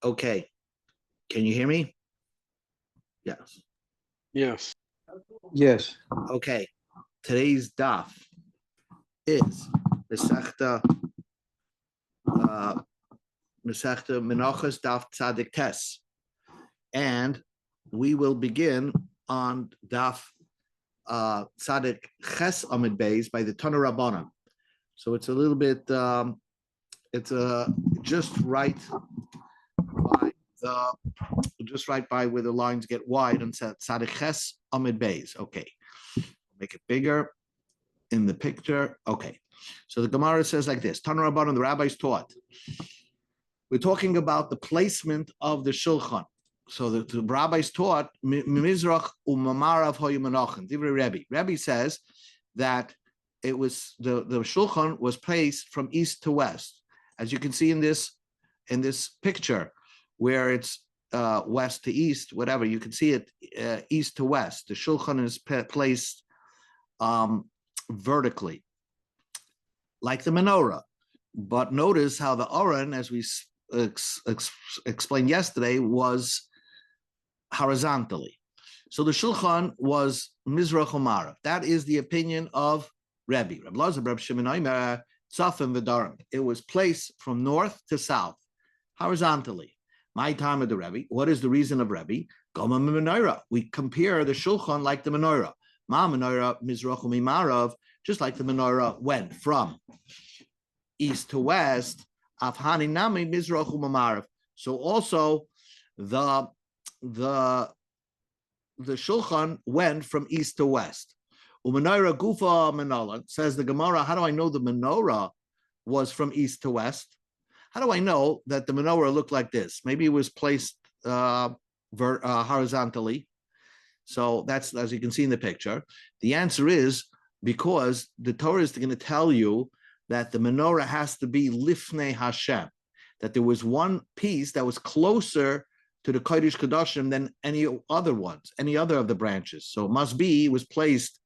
Okay. Can you hear me? Yes. Yes. Yes. Okay. Today's daf is Mesachta Menachos Daf Tzadik Tes. And we will begin on Daf Tzadik Ches Amid Beis by the Tana Rabbanan. So it's a little bit, it's just right by where the lines get wide and Tzadik Ches Amid Beis. Okay. Make it bigger in the picture. Okay. So the Gemara says like this: Tana Rabbanan, the rabbis taught. We're talking about the placement of the shulchan. So the rabbis taught Mizrach umamarav hoyumanachin. Divrei Rebbe. Rebbe says that it was the shulchan was placed from east to west, as you can see in this picture, where it's west to east, whatever. You can see it east to west. The shulchan is placed vertically, like the menorah. But notice how the aron, as we explained yesterday, was horizontally. So the shulchan was mizrach umarav. That is the opinion of Rebbe. Reb Lazar, Reb Shimon Omer, tzafim v'darim. It was placed from north to south, horizontally. My time of the Rebbe. What is the reason of Rebbe? Goma menorah. We compare the shulchan like the menorah. Ma menorah mizrach umimarav, just like the menorah went from east to west. Afhani nami mizrach umimarav. So also the shulchan went from east to west. Umenorah gufa menola, says the Gemara. How do I know the menorah was from east to west? How do I know that the menorah looked like this? Maybe it was placed horizontally. So that's, as you can see in the picture. The answer is because the Torah is going to tell you that the menorah has to be lifnei Hashem, that there was one piece that was closer to the Kodesh Kodashim than any other ones, any other of the branches. So it must be it was placed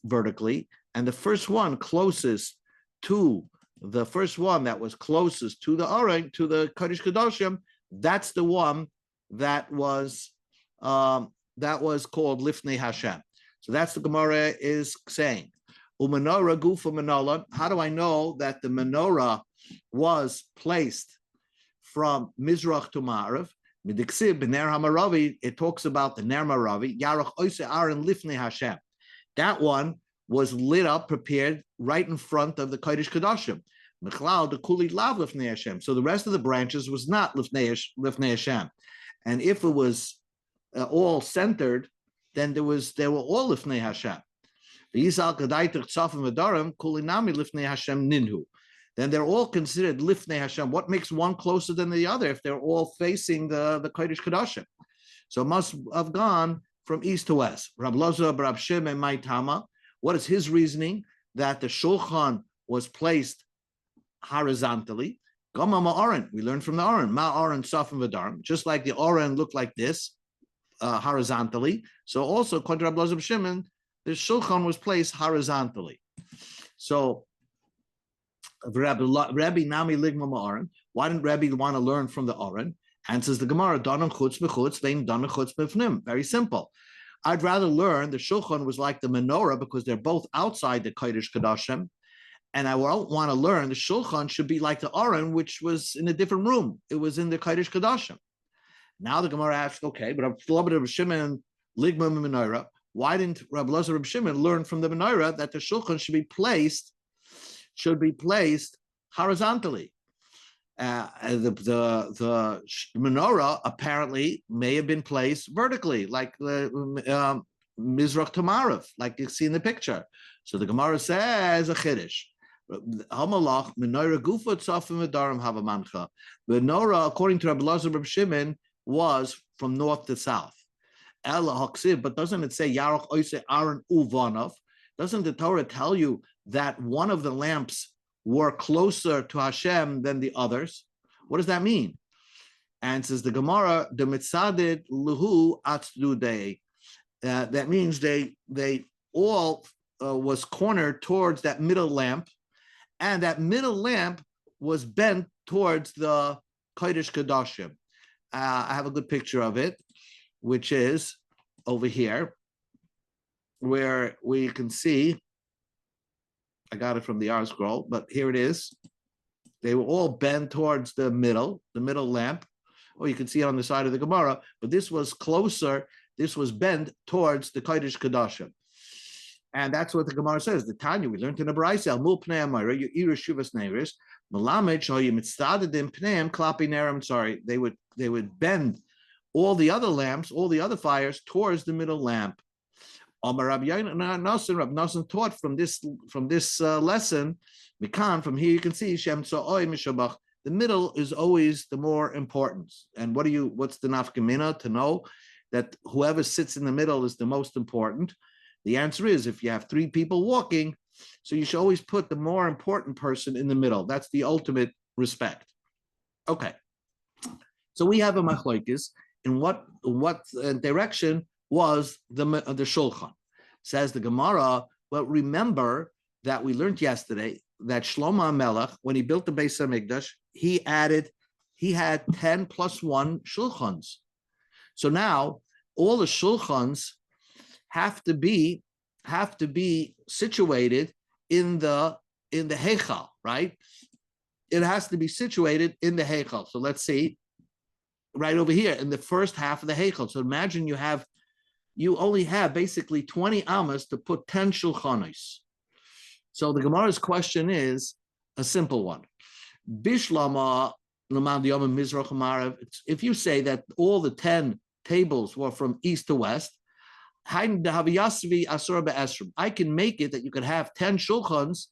vertically, and the first one closest to the first one that was closest to the Aron, to the Kodesh Kodashim, that's the one that was called Lifnei Hashem. So that's the Gemara is saying. Umenorah gufa menola. How do I know that the menorah was placed from Mizrach to Ma'arav? Midiksib b'ner hamaravi. It talks about the ner maravi. Yarach oise Aaron lifnei Hashem. That one was lit up, prepared right in front of the Kodesh Kodashim. Mechlal the kuli lav lifnei Hashem. So the rest of the branches was not lifnei Hashem. And if it was all centered, then they were all lifnei Hashem. Then they're all considered lifnei Hashem. What makes one closer than the other if they're all facing the Kodesh Kodashim? So it must have gone from east to west. Rab Lazar, Rab Shimon, my Tama. What is his reasoning that the shulchan was placed horizontally? Gama ma'aron. We learned from the aron. Ma'aron safim v'darim. Just like the aron looked like this horizontally. So also, according to Rab Lazar, Shimon, the shulchan was placed horizontally. So Rabbi Nami Ligma Ma'aron. Why didn't Rabbi want to learn from the Aron? Answers the Gemara, Donam Chutz B'chutz, Vein Donam Chutz B'fnim. Very simple. I'd rather learn the Shulchan was like the menorah because they're both outside the Kodesh Kodashim, and I don't want to learn the Shulchan should be like the Aron, which was in a different room. It was in the Kodesh Kodashim. Now the Gemara asks, okay, but Rabbi Shimon Ligma Menorah. Why didn't Rabbi Lazar Rabbi Shimon learn from the menorah that the Shulchan should be placed horizontally? The menorah apparently may have been placed vertically, like the Mizrach to Ma'arav, like you see in the picture. So the Gemara says a chiddush. Hamalach menorah gufa tzafim v'darim hava mancha. Menorah, according to Rabbi Lazar Rabbi Shimon, was from north to south. Ela haksiv, but doesn't it say Yarach oise Aaron uvanov? Doesn't the Torah tell you that one of the lamps were closer to Hashem than the others? What does that mean? And says the Gemara, the mitzadid luhu atzdude. That means they all was cornered towards that middle lamp, and that middle lamp was bent towards the Kodesh Kodashim. I have a good picture of it, which is over here, where we can see, I got it from the R scroll, but here it is. They were all bent towards the middle lamp. Or you can see it on the side of the Gemara, but this was closer, this was bent towards the Kodesh Kodashim. And that's what the Gemara says. The Tanya, we learned in the Brayse, Al Mul Pnei Amira, you Irish Shuvas Neiris, Malamed Shoyim Mitzadadim Pneim Klapi Nerim. Sorry, they would bend all the other lamps, all the other fires towards the middle lamp. Rab Nosson taught from this lesson. Mikan, from here you can see Shem Tzo'oi Mishabach. The middle is always the more important. And what's the nafkamina to know that whoever sits in the middle is the most important? The answer is if you have three people walking, so you should always put the more important person in the middle. That's the ultimate respect. Okay. So we have a machlokes in what direction was the shulchan. Says the Gemara, but remember that we learned yesterday that Shlomo HaMelech, when he built the Beis HaMikdash, he had 10 plus 1 shulchans. So now all the shulchans have to be situated in the heichal, right? It has to be situated in the heichal. So let's see, right over here in the first half of the heichal. So imagine you only have basically 20 amas to put 10 shulchanos. So the Gemara's question is a simple one. Bishlama Mizrach Marav. If you say that all the 10 tables were from east to west, I can make it that you could have 10 shulchans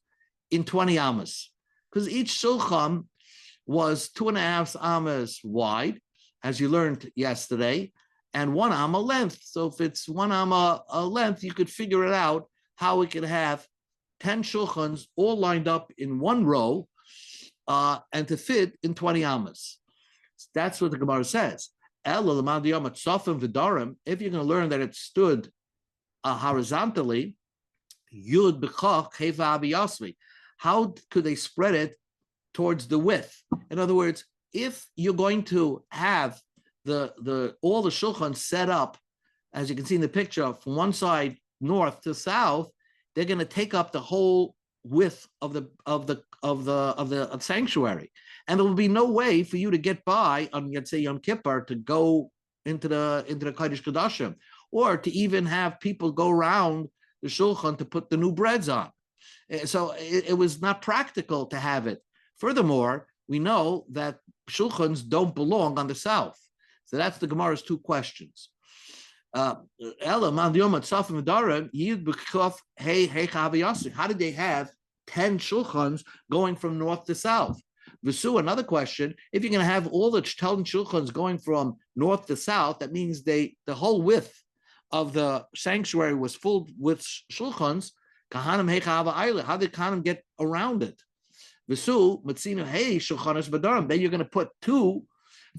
in 20 amas, because each shulchan was 2.5 amas wide, as you learned yesterday, and 1 amma length. So if it's 1 amma length, you could figure it out how we could have 10 shulchans all lined up in one row and to fit in 20 amas. That's what the Gemara says. If you're going to learn that it stood horizontally, how could they spread it towards the width? In other words, if you're going to have all the shulchans set up, as you can see in the picture, from one side north to south, they're going to take up the whole width of the sanctuary, and there will be no way for you to get by on, let's say, Yom Kippur to go into the Kodesh Kodashim, or to even have people go around the shulchan to put the new breads on. So it was not practical to have it. Furthermore, we know that shulchans don't belong on the south. So that's the Gemara's two questions. How did they have 10 shulchans going from north to south? Visu, another question, if you're going to have all the 10 shulchans going from north to south, that means the whole width of the sanctuary was full with shulchans. How did Kahanim get around it? Visu, Matzino, hey, shulchanas b'darim. Then you're going to put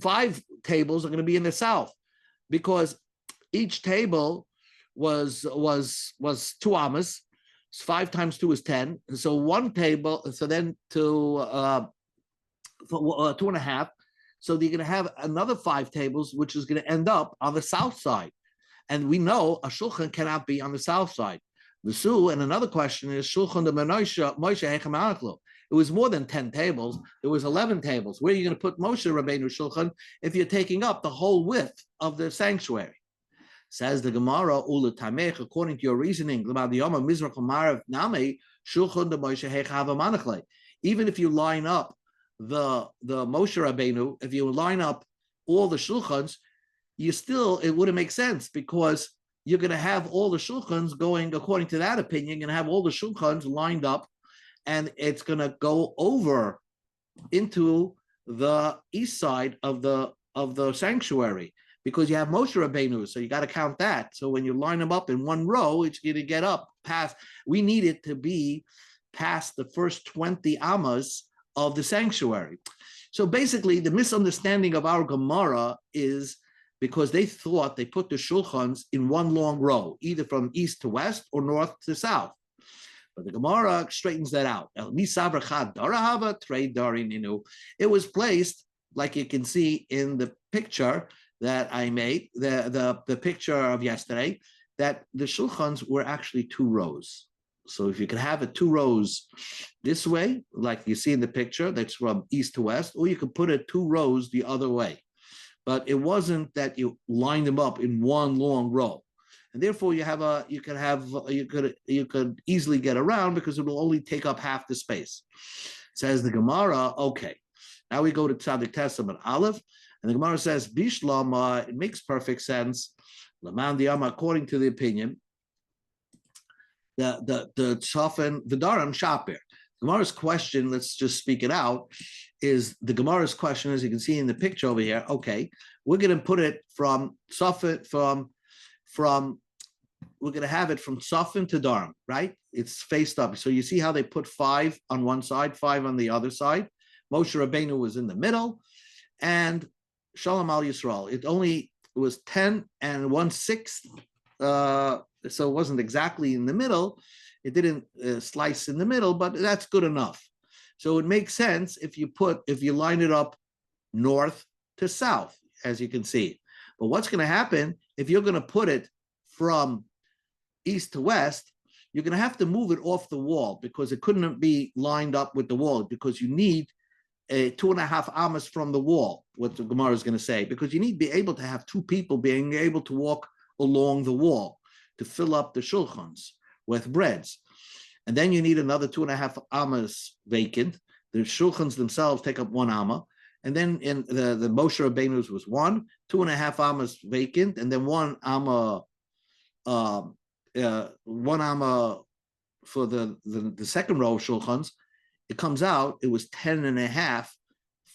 5 tables are going to be in the south, because each table was 2 amas. 5 times 2 is 10. So one table. So then to 2.5. So you're going to have another 5 tables, which is going to end up on the south side. And we know a shulchan cannot be on the south side. And another question is shulchan de Moshe Hechem. It was more than 10 tables. It was 11 tables. Where are you going to put Moshe Rabbeinu shulchan if you're taking up the whole width of the sanctuary? Says the Gemara, according to your reasoning, even if you line up the Moshe Rabbeinu, if you line up all the shulchans, it wouldn't make sense, because you're going to have all the shulchans going, according to that opinion, you're going to have all the shulchans lined up, and it's going to go over into the east side of the sanctuary, because you have Moshe Rabbeinu, so you got to count that. So when you line them up in one row, it's going to get up past. We need it to be past the first 20 amas of the sanctuary. So basically, the misunderstanding of our Gemara is because they thought they put the shulchans in one long row, either from east to west or north to south. But the Gemara straightens that out. It was placed like you can see in the picture that I made, the picture of yesterday, that the shulchans were actually 2 rows. So if you could have it 2 rows this way, like you see in the picture, that's from east to west, or you could put it 2 rows the other way. But it wasn't that you lined them up in one long row. And therefore you could easily get around because it will only take up half the space. Says the Gemara, okay. Now we go to Tzadik Testament Aleph, and the Gemara says, Bishlama, it makes perfect sense. Laman Diyama, according to the opinion, the Tzafin V'daram Shapir. Gemara's question, let's just speak it out, is the Gemara's question, as you can see in the picture over here, okay, we're going to put it from Tzafin, we're going to have it from Tzafin to Daram, right? It's faced up. So you see how they put 5 on one side, 5 on the other side. Moshe Rabbeinu was in the middle, and Shalom Al Yisrael. It was 10 and 1/6, so it wasn't exactly in the middle. It didn't slice in the middle, but that's good enough. So it makes sense if you line it up north to south, as you can see. But what's going to happen if you're going to put it from east to west? You're going to have to move it off the wall because it couldn't be lined up with the wall, because you need 2.5 amas from the wall, what the Gemara is going to say, because you need to be able to have 2 people being able to walk along the wall to fill up the shulchans with breads. And then you need another 2.5 amas vacant. The shulchans themselves take up 1 amma. And then in the Moshe Rabbeinu's was 2.5 amas vacant, and then 1 amma, 1 amma for the second row of shulchans. It comes out, it was 10.5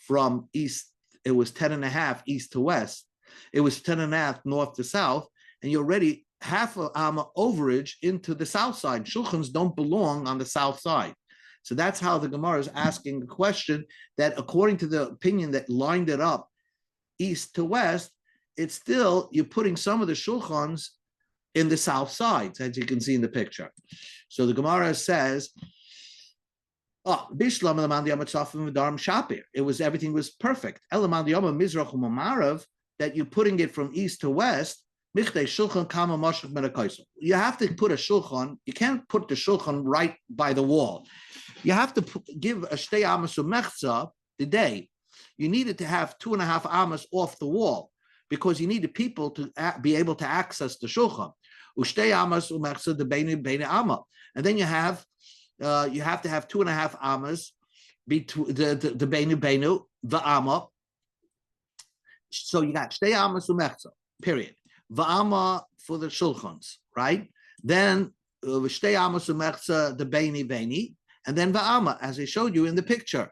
from east, it was 10.5 east to west. It was 10.5 north to south, and you're already half an amma overage into the south side. Shulchans don't belong on the south side. So that's how the Gemara is asking the question, that according to the opinion that lined it up east to west, it's still, you're putting some of the shulchans in the south sides, as you can see in the picture. So the Gemara says, everything was perfect. That you're putting it from east to west. You have to put a shulchan. You can't put the shulchan right by the wall. You have to give a shtei amas umechza the day. You needed to have 2.5 amas off the wall because you needed people to be able to access the shulchan. Ushtei amas umechza the beinu amma, and then you have to have 2.5 amas between the beinu the amma. So you got shtei amas umechza, period. Va'ama for the shulchans, right? Then shtei amas umechza the beini, and then va'ama, as I showed you in the picture.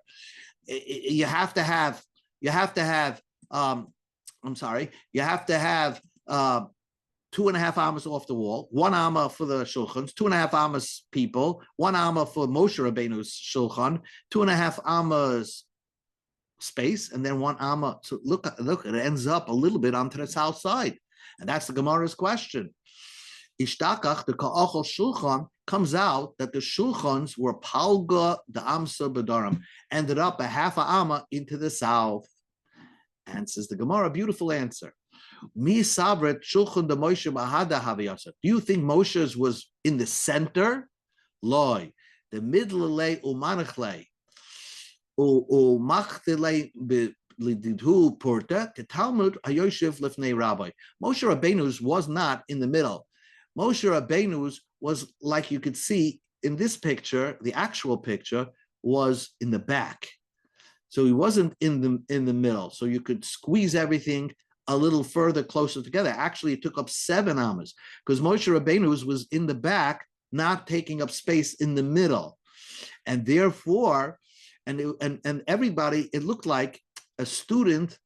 You have to have 2.5 amas off the wall, 1 amma for the shulchans, 2.5 amas people, 1 amma for Moshe Rabbeinu's shulchan, 2.5 amas space, and then 1 amma. So look, it ends up a little bit onto the south side, and that's the Gemara's question. Ishtakach, the ka'achol shulchan, comes out that the shulchans were palga the amsa b'daram, ended up a half a amma into the south. Answers the Gemara, beautiful answer. Mi sabret shulchan de Moshe bahada haviyasa. Do you think Moshe's was in the center? Loy, the midlele umanachle umachtelei lididhu porta the Talmud hayoshev lifnei rabbi. Moshe Rabbeinu's was not in the middle. Moshe Rabbeinu's was, like you could see in this picture, the actual picture was in the back. So he wasn't in the middle. So you could squeeze everything a little further closer together. Actually, it took up 7 amas because Moshe Rabbeinu's was in the back, not taking up space in the middle. And therefore, and everybody, it looked like a student,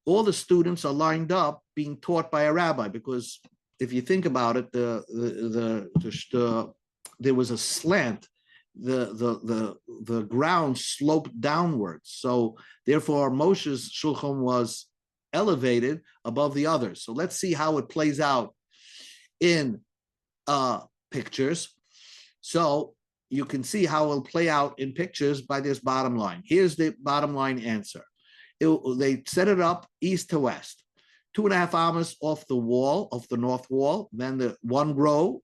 all the students are lined up being taught by a rabbi, because if you think about it, there was a slant. The ground sloped downwards. So therefore, Moshe's shulchan was elevated above the others. So let's see how it plays out in pictures. So you can see how it'll play out in pictures by this bottom line. Here's the bottom line answer. They set it up east to west, 2.5 amas off the wall, of the north wall, then the one row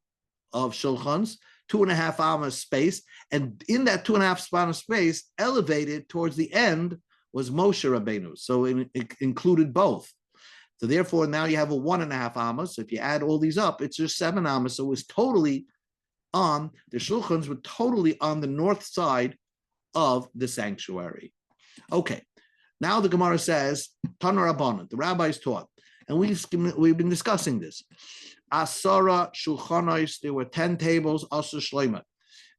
of shulchans, 2.5 amas space, and in that 2.5 span of space, elevated towards the end was Moshe Rabbeinu. So it included both. So therefore, now you have a 1.5 amas. So if you add all these up, it's just 7 amas. So it was totally on, the shulchans were totally on the north side of the sanctuary. Okay, now the Gemara says, Tanar Rabbanan, the rabbis taught, and we've been discussing this. Asara shulchanos, there were 10 tables, Asa Shlomo.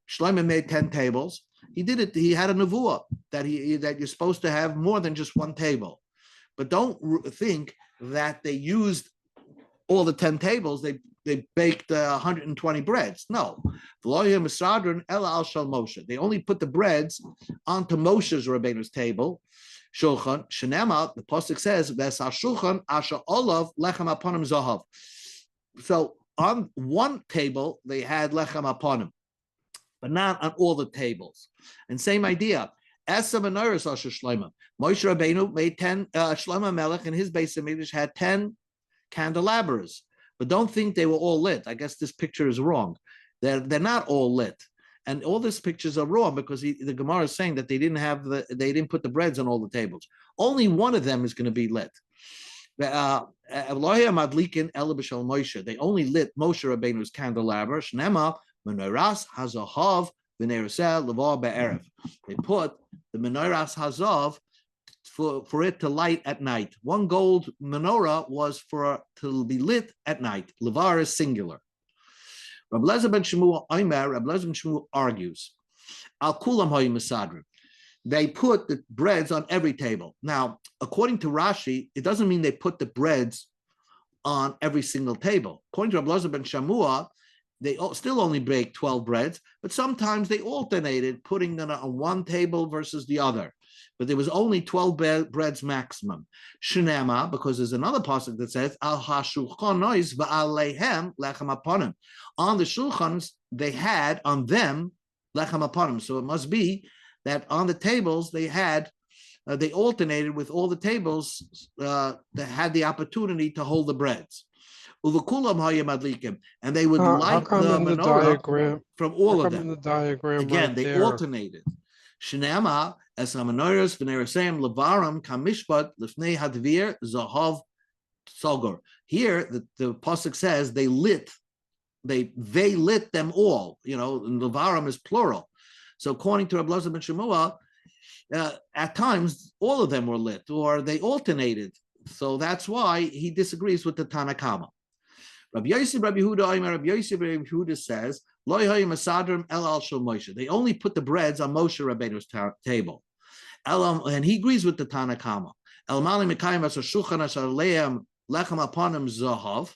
Shlomo made 10 tables. He did it, he had a nevuah that you're supposed to have more than just one table. But don't think that they used all the 10 tables, they baked 120 breads. No. They only put the breads onto Moshe's Rabbeinu's table. Shulchan, Shenema, the Pasuk says, Shulchan asher olav lechem aponim zahav. So on one table, they had lechem aponim, but not on all the tables. And same idea. Esa menorahs asher Shlomo. Moshe Rabbeinu made 10, Shlomo Melech and his Beis HaMikdash had 10 candelabras. But don't think they were all lit. I guess this picture is wrong. They're not all lit. And all these pictures are wrong because the Gemara is saying that they didn't put the breads on all the tables. Only one of them is going to be lit. They only lit Moshe Rabbeinu's candelabra. Shnema menorahs hazahav v'neraseh levar be'erev. They put the menorahs hazav for it to light at night. One gold menorah was to be lit at night. Levar is singular. Rabbi Lezer ben Shmuel argues, Al kulam hayu mesadrim. They put the breads on every table. Now, according to Rashi, it doesn't mean they put the breads on every single table. According to Rabbi Lezer ben Shmuel, they still only bake 12 breads, but sometimes they alternated putting them on one table versus the other. But there was only 12 breads maximum. Shnema, because there's another pasuk that says, Al hashulchanois va'aleihem lechem aponim. On the shulchans, they had on them lechem aponim. So it must be that on the tables they had, they alternated with all the tables that had the opportunity to hold the breads. Uvakulam hayam adlikim, and they would light the menorah from all of them. In the diagram again, right, they alternated. Shnema as menorahs v'nerasem levaram kamishpat lifnei hadvir zahav sogor. Here, the pasuk says they lit them all. You know, and levaram is plural. So according to Rabbi Lezer ben Shmuel, at times all of them were lit, or they alternated. So that's why he disagrees with the Tanna Kama. Rabbi Yosef, Rabbi Yehuda says, Lo hayim asadrim el al shel Moshe. They only put the breads on Moshe Rabbeinu's table. And he agrees with the Tanna Kama. El mali mekayim asher shulchan asher leim lechem aponim zahav.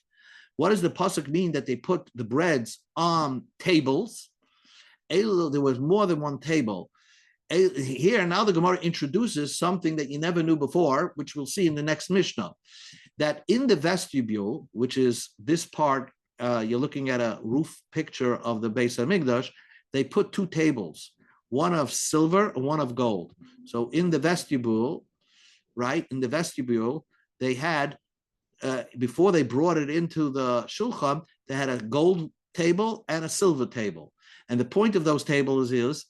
What does the pasuk mean that they put the breads on tables? There was more than one table. Here, now the Gemara introduces something that you never knew before, which we'll see in the next Mishnah, that in the vestibule, which is this part, you're looking at a roof picture of the Beis HaMikdash, they put 2 tables, one of silver and one of gold. So in the vestibule, right, they had, before they brought it into the shulchan, they had a gold table and a silver table. And the point of those tables is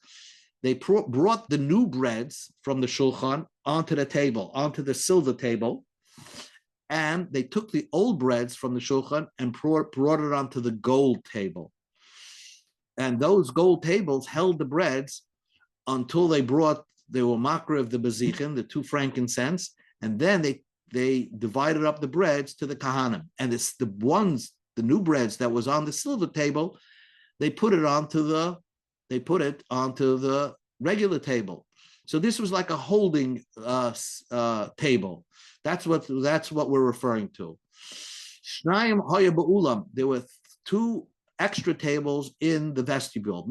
they brought the new breads from the shulchan onto the table, onto the silver table, and they took the old breads from the shulchan and brought it onto the gold table. And those gold tables held the breads until they were makra of the bezichin, the 2 frankincense, and then they divided up the breads to the kahanim. And the new breads that was on the silver table, they put it onto the regular table. So this was like a holding table. That's what we're referring to. There were 2 extra tables in the vestibule.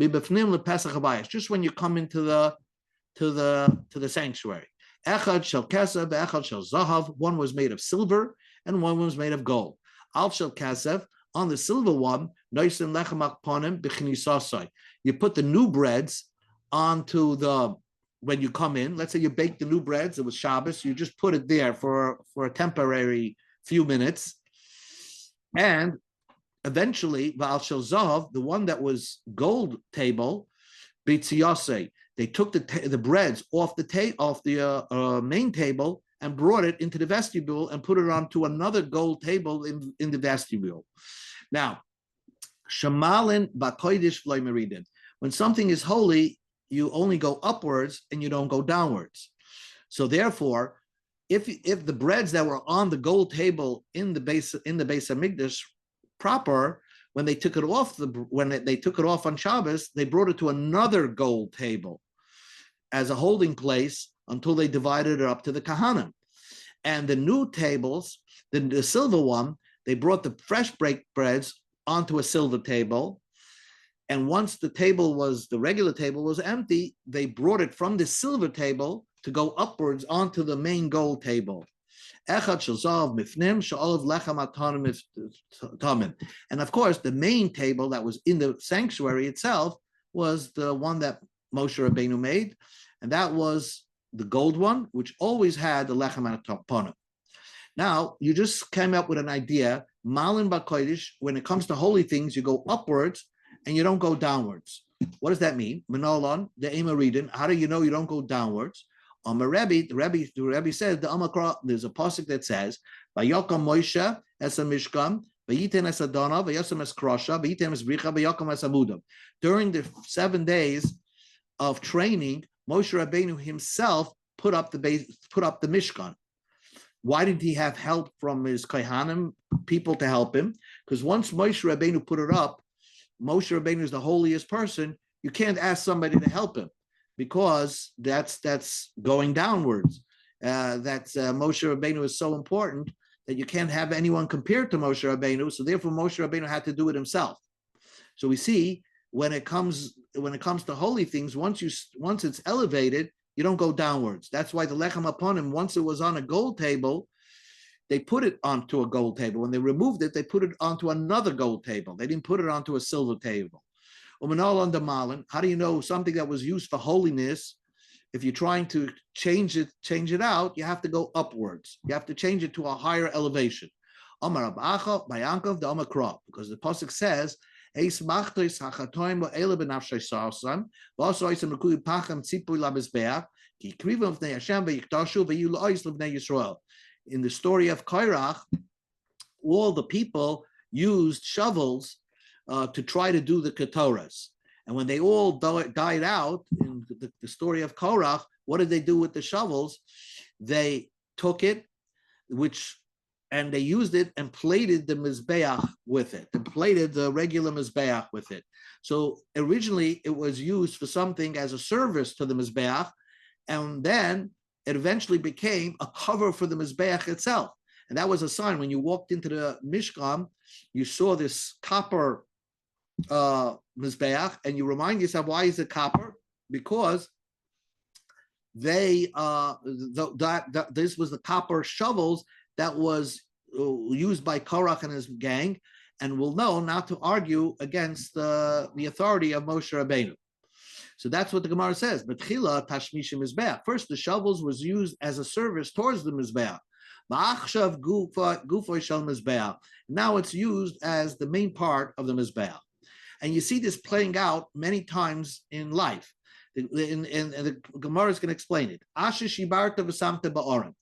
Just when you come into the sanctuary. Echad shel kesef, echad shel zahav. One was made of silver and one was made of gold. Al shel kesef, on the silver one, noisim lechem akponim b'chnisasai. You put the new breads onto the when you come in, let's say you bake the new breads, it was Shabbos, you just put it there for a temporary few minutes. And eventually, Baal Shel Zahav, the one that was gold table, B'tziyase, they took the breads off the main table and brought it into the vestibule and put it onto another gold table in the vestibule. Now, Shamalin B'kodesh V'lo Meridin. When something is holy, you only go upwards and you don't go downwards. So therefore, if the breads that were on the gold table in the base Hamikdash proper, when they took it off they took it off on Shabbos, they brought it to another gold table as a holding place until they divided it up to the Kahanim. And the new tables, the silver one, they brought the fresh baked breads onto a silver table. And once the regular table was empty, they brought it from the silver table to go upwards onto the main gold table. And of course, the main table that was in the sanctuary itself was the one that Moshe Rabbeinu made, and that was the gold one, which always had the lechem atanim. Now, you just came up with an idea, Malin B'kodesh, when it comes to holy things, you go upwards and you don't go downwards. What does that mean? Menolon, the Emaridin, how do you know you don't go downwards? The Rebbe says, there's a pasuk that says, Vayakam Moshe es Mishkan, Vayiten es Adona, Vayasam es Krosha, Vayitem es Bricha, Vayakam es Amudam. During the 7 days of training, Moshe Rabbeinu himself put up the Mishkan. Why didn't he have help from his Kohanim people to help him? Because once Moshe Rabbeinu put it up, Moshe Rabbeinu is the holiest person. You can't ask somebody to help him, because that's going downwards. Moshe Rabbeinu is so important that you can't have anyone compared to Moshe Rabbeinu. So therefore, Moshe Rabbeinu had to do it himself. So we see when it comes to holy things, once it's elevated, you don't go downwards. That's why the lechem upon him, once it was on a gold table, they put it onto a gold table. When they removed it, they put it onto another gold table. They didn't put it onto a silver table. Umanol under Malin, how do you know something that was used for holiness? If you're trying to change it out, you have to go upwards. You have to change it to a higher elevation. Amar Abacha by Yankov the Amakra, because the pasuk says, "Eis machtos hachatoim lo'ele benafshay sarsan, v'aso oisem rekui pacham tzipui labezbeach, ki krivam v'nei Hashem v'yiktashu v'yu lo'ois l'bnei Yisrael." In the story of Kairach, all the people used shovels to try to do the ketoras. And when they all died out, in the story of Korach, what did they do with the shovels? They took it, and they used it and plated the mizbeach with it, and plated the regular mizbeach with it. So originally it was used for something as a service to the mizbeach, and then it eventually became a cover for the mizbeach itself. And that was a sign. When you walked into the Mishkan, you saw this copper mizbeach, and you remind yourself, why is it copper? Because this was the copper shovels that was used by Korach and his gang, and we'll know not to argue against the authority of Moshe Rabbeinu. So that's what the Gemara says. But Chila tashmishim mizbeach. First, the shovels was used as a service towards the mizbeach. Ma'achshav gufo shel mizbeach. Now it's used as the main part of the mizbeach. And you see this playing out many times in life. And the Gemara is going to explain it. Asher shibarta v'samta ba'orim.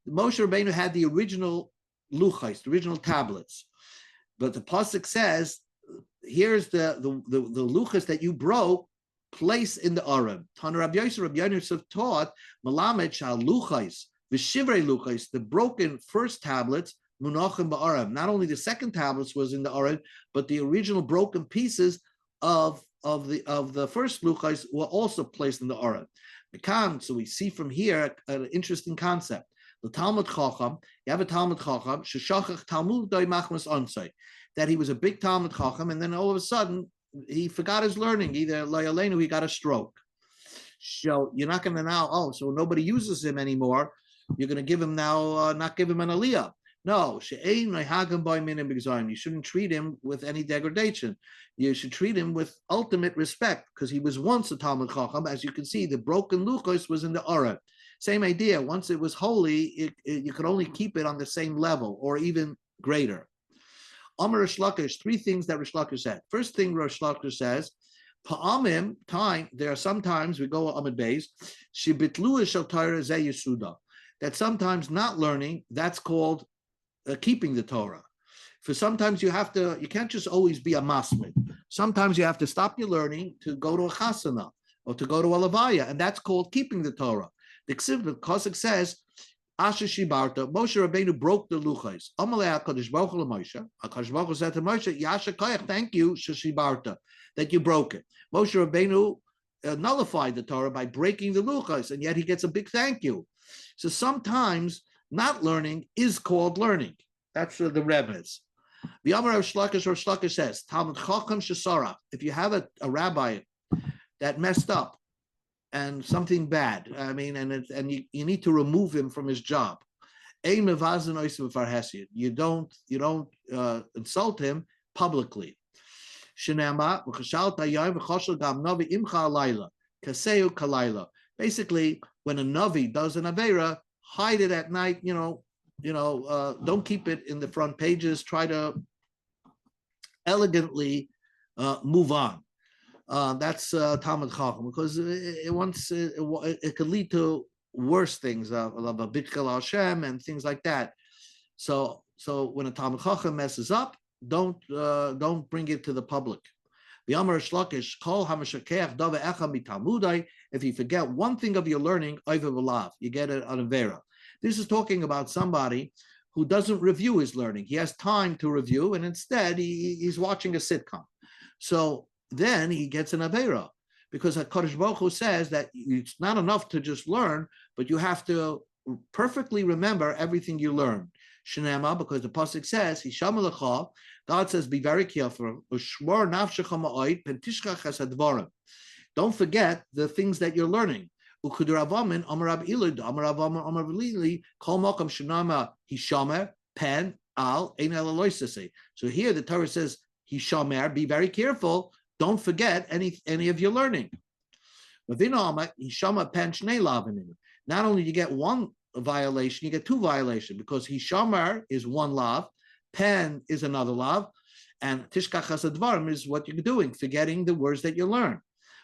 Moshe Rabbeinu had the original luchos, the original tablets. But the pasuk says, here's the luchos that you broke, place in the arim. Tan Rabbi Yosef taught, Malamed shal luchos, v'shivrei luchos, the broken first tablets, Munachim ba'aram. Not only the second tablets was in the aram, but the original broken pieces of the first luchos were also placed in the aram. So we see from here an interesting concept. The Talmud Chacham, you have a Talmud Chacham, sheshachach Talmud doi machmas onsai, that he was a big Talmud Chacham, and then all of a sudden he forgot his learning. Either Layalenu, he got a stroke. So you're not going to now, so nobody uses him anymore. You're going to give him now, not give him an aliyah. No, you shouldn't treat him with any degradation. You should treat him with ultimate respect because he was once a Talmud Chacham. As you can see, the broken luchos was in the Aron. Same idea. Once it was holy, you could only keep it on the same level or even greater. Amar Rish Lakish, three things that Rish Lakish said. First thing Rish Lakish says, Pa'amim, time, there are sometimes, we go Amid Beis, Shibitlu Shel Torah Zeh Yesuda, that sometimes not learning, that's called keeping the Torah. For sometimes you can't just always be a masmid. Sometimes you have to stop your learning to go to a chasana or to go to a levaya, and that's called keeping the Torah. The Kosik says, Asher Shibarta, Moshe Rabbeinu broke the luchos. Amalei HaKadosh Baruch Hu LaMoshe. HaKadosh Baruch Hu said to Moshe, Yasha Koyach, thank you, Shibarta, that you broke it. Moshe Rabbeinu nullified the Torah by breaking the luchos, and yet he gets a big thank you. So sometimes not learning is called learning. That's the remez. The Amar of Shlakish says, Talmud Chacham Shesarach, if you have a rabbi that messed up and something bad, I mean, and you need to remove him from his job. You don't insult him publicly. Basically, when a navi does an avera, hide it at night. Don't keep it in the front pages. Try to elegantly move on. That's Talmud Chacham, because it could lead to worse things, of a Bitkel Hashem and things like that. So when a Talmud Chacham messes up, don't bring it to the public. If you forget one thing of your learning, you get it on a vera. This is talking about somebody who doesn't review his learning. He has time to review, and instead he's watching a sitcom. So then he gets an avera, because HaKadosh Baruch Hu says that it's not enough to just learn, but you have to perfectly remember everything you learn. Shenema, because the pasuk says, Hisham lecha, God says, be very careful. Don't forget the things that you're learning. So here the Torah says, Hishamer, be very careful. Don't forget any of your learning. Not only do you get one violation, you get two violations, because Hishamer is one lav, pen is another lav, and Tishkach Hasadvarim is what you're doing, forgetting the words that you learn.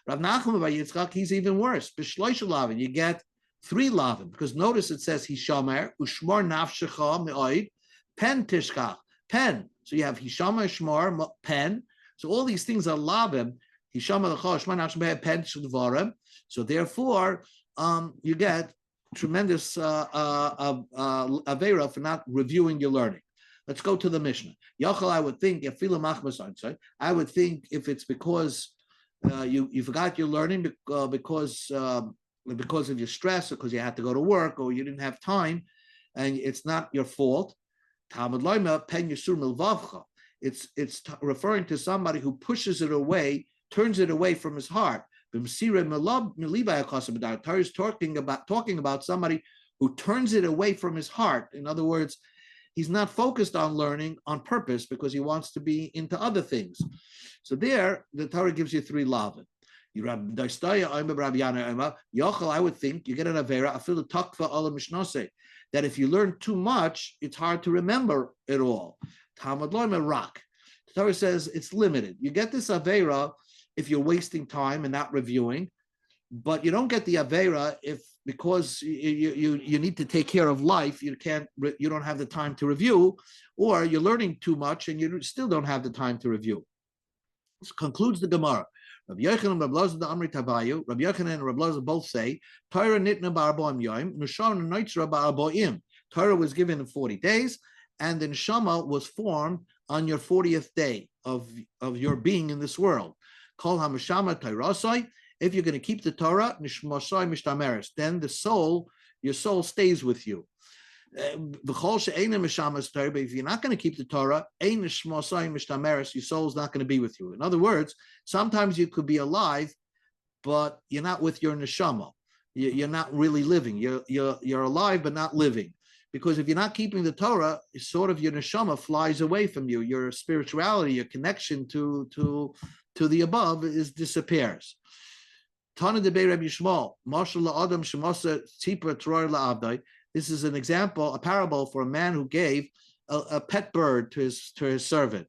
Rav Nachman by Yitzchak, he's even worse. B'shloisha lavin, you get three lavin, because notice it says Hishamer, Ushmor nafshecha me'oid, pen tishkach, pen. So you have Hishamer, Shmor, pen. So all these things are lavim. Hishamer lecha, Shmor nafshecha, pen tishkach. So therefore, you get tremendous avera for not reviewing your learning. Let's go to the Mishnah. Yachal, I would think, if it's because you forgot your learning because of your stress, or because you had to go to work, or you didn't have time, and it's not your fault. It's referring to somebody who pushes it away, turns it away from his heart. Torah is talking about somebody who turns it away from his heart. In other words, he's not focused on learning on purpose because he wants to be into other things. So there, the Torah gives you three lavin. I would think you get an avera, that if you learn too much, it's hard to remember it all. The Torah says it's limited. You get this avera if you're wasting time and not reviewing, but you don't get the avera because you need to take care of life. You don't have the time to review, or you're learning too much and you still don't have the time to review. This concludes the Gemara. Rabbi Yochanan and Rabbi Lazar the Amri Tavayu. Rabbi Yochanan and Rabbi Lazar both say Torah nitna ba'arboim yom, neshama noitzra ba'arboim. Torah was given in 40 days, and the neshama was formed on your 40th day of your being in this world. Kol hamashama tairasai. If you're going to keep the Torah, nishmasai mishtameres, then your soul stays with you. But if you're not going to keep the Torah, your soul is not going to be with you. In other words, sometimes you could be alive, but you're not with your neshama. You're not really living. You're alive, but not living, Because if you're not keeping the Torah, sort of your neshama flies away from you. Your spirituality, your connection to the above disappears. Tana de Rabbi Yishmael, Marshal Adam Shemosa Tzipra Torah La'avdai. This is an example, a parable for a man who gave a pet bird to his servant.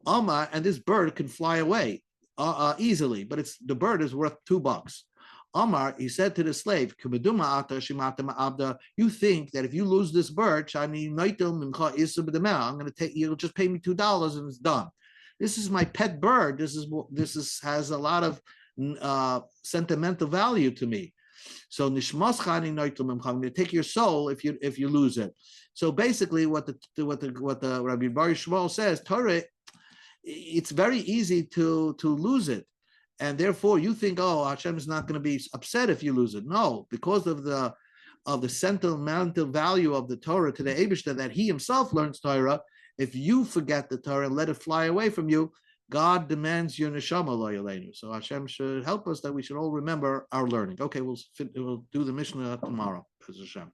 Amar, and this bird can fly away easily, but the bird is worth $2. Amar, he said to the slave, you think that if you lose this bird, I'm going to take, you'll just pay me $2 and it's done. This is my pet bird. This has a lot of sentimental value to me. So nishmas chani noitlum, I'm going to take your soul if you lose it. So basically, what the Rabbi Bar Yishmael says, Torah, it's very easy to lose it. And therefore, you think, oh, Hashem is not going to be upset if you lose it. No, because of the sentimental value of the Torah to the Eibishter that he himself learns Torah, if you forget the Torah and let it fly away from you, God demands your neshama lo yaleinu. So Hashem should help us that we should all remember our learning. Okay, we'll do the Mishnah tomorrow. Hashem.